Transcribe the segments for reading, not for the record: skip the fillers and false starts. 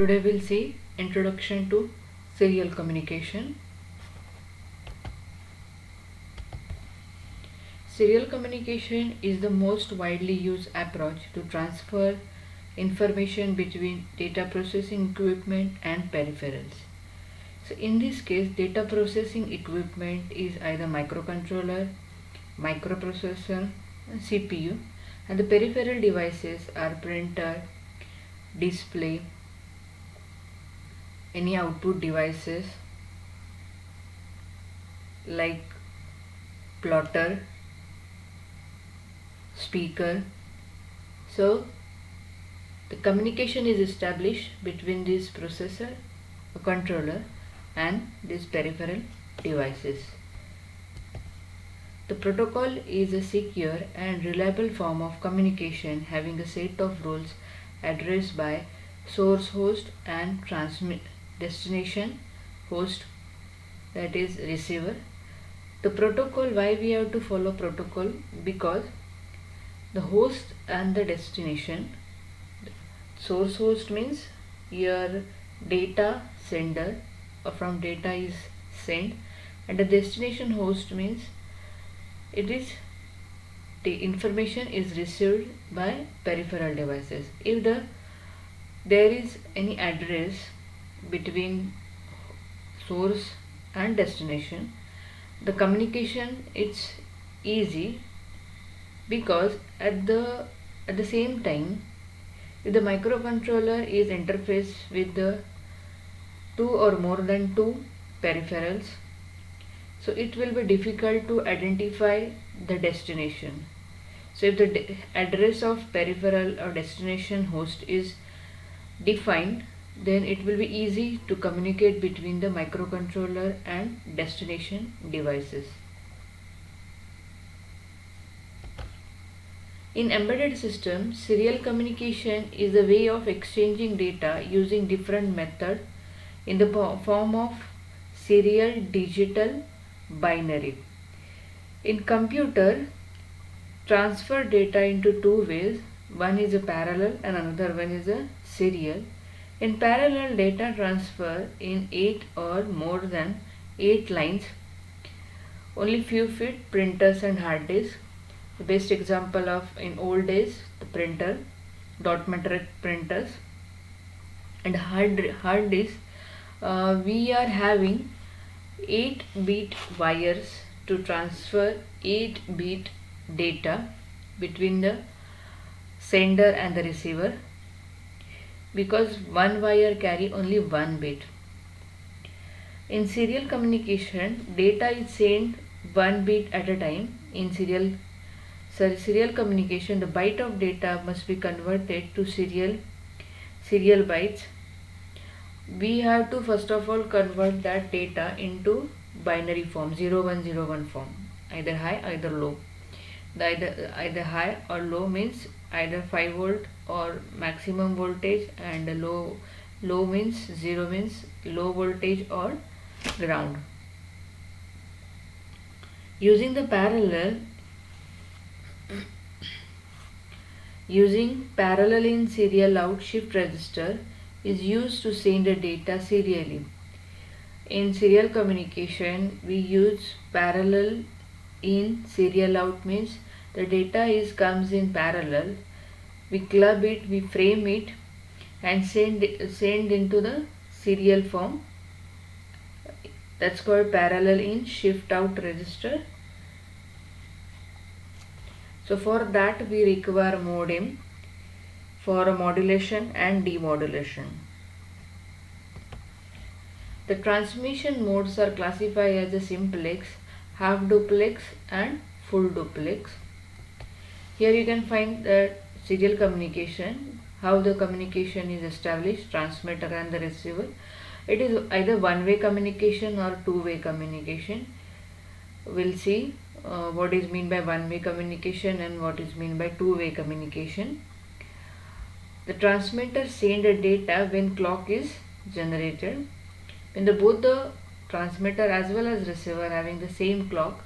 Today we'll see Introduction to Serial Communication. Serial communication is the most widely used approach to transfer information between data processing equipment and peripherals. So in this case, data processing equipment is either microcontroller, microprocessor, CPU, and the peripheral devices are printer, display, any output devices like plotter, speaker. So the communication is established between this processor, a controller, and these peripheral devices. The protocol is a secure and reliable form of communication having a set of rules addressed by source host and destination host, that is receiver. The protocol, why we have to follow protocol? Because the host and the destination, source host means your data sender, from data is sent, and the destination host means it is the information is received by peripheral devices. If there is any address between source and destination, the communication is easy, because at the same time, if the microcontroller is interfaced with the two or more than two peripherals, so it will be difficult to identify the destination. So if the address of peripheral or destination host is defined, then it will be easy to communicate between the microcontroller and destination devices. In embedded systems, serial communication is a way of exchanging data using different methods in the form of serial, digital, binary. In computer, transfer data into two ways. One is a parallel and another one is a serial. In parallel data transfer in 8 or more than 8 lines, only few fit printers and hard disks. The best example of in old days, the printer, dot metric printers, and hard disk. We are having 8-bit wires to transfer 8-bit data between the sender and the receiver, because one wire carry only 1 bit. In serial communication, data is sent 1 bit at a time. In serial communication, the byte of data must be converted to serial bytes. We have to first of all convert that data into binary form, 0101 form, either high either low. The either high or low means either 5 volt or maximum voltage, and low means 0 means low voltage or ground. Using parallel in serial out shift register is used to send the data serially. In serial communication, we use parallel in serial out, means the data comes in parallel. We club it, we frame it, and send into the serial form. That's called parallel in shift out register. So for that we require modem for modulation and demodulation. The transmission modes are classified as a simplex, half duplex, and full duplex. Here you can find the serial communication, how the communication is established, transmitter and the receiver. It is either one-way communication or two-way communication. We'll see what is mean by one-way communication and what is mean by two-way communication. The transmitter sends the data when clock is generated. When both the transmitter as well as receiver having the same clock,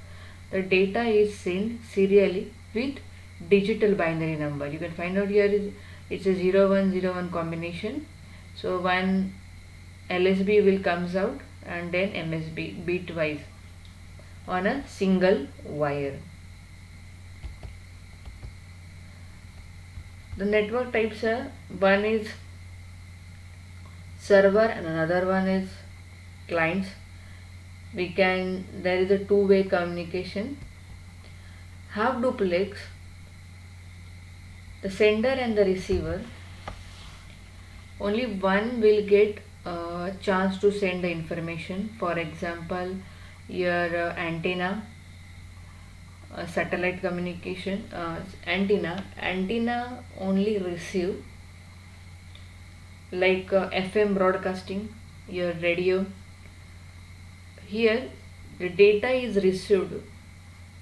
the data is sent serially with digital binary number. You can find out here it's a 0101 combination. So one LSB will comes out and then MSB bitwise on a single wire. The network types are, one is server and another one is clients. There is a two-way communication. Half duplex, the sender and the receiver, only one will get a chance to send the information. For example, your antenna, satellite communication, antenna only receive, like FM broadcasting, your radio. Here the data is received,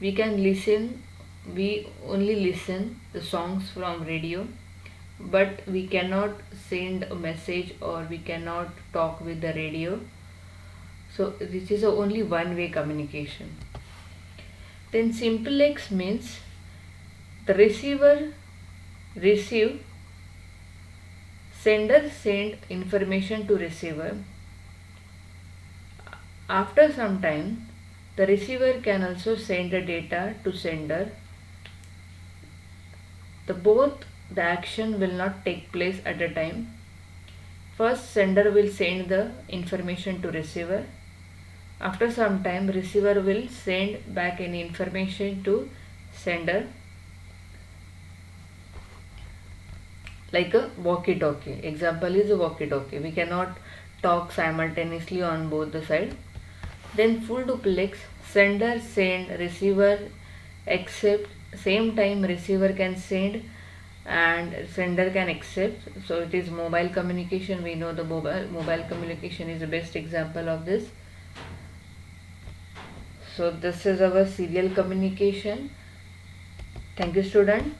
we only listen the songs from radio, but we cannot send a message or we cannot talk with the radio. So this is only one way communication. Then simplex means the receiver receive, sender send information to receiver. After some time, the receiver can also send the data to sender. The action will not take place at a time. First, sender will send the information to receiver. After some time, receiver will send back any information to sender, like a walkie-talkie. Example is a walkie-talkie. We cannot talk simultaneously on both the sides. Then full duplex, sender send, receiver accept, same time receiver can send and sender can accept. So it is mobile communication. We know the mobile communication is the best example of this. So this is our serial communication. Thank you, student.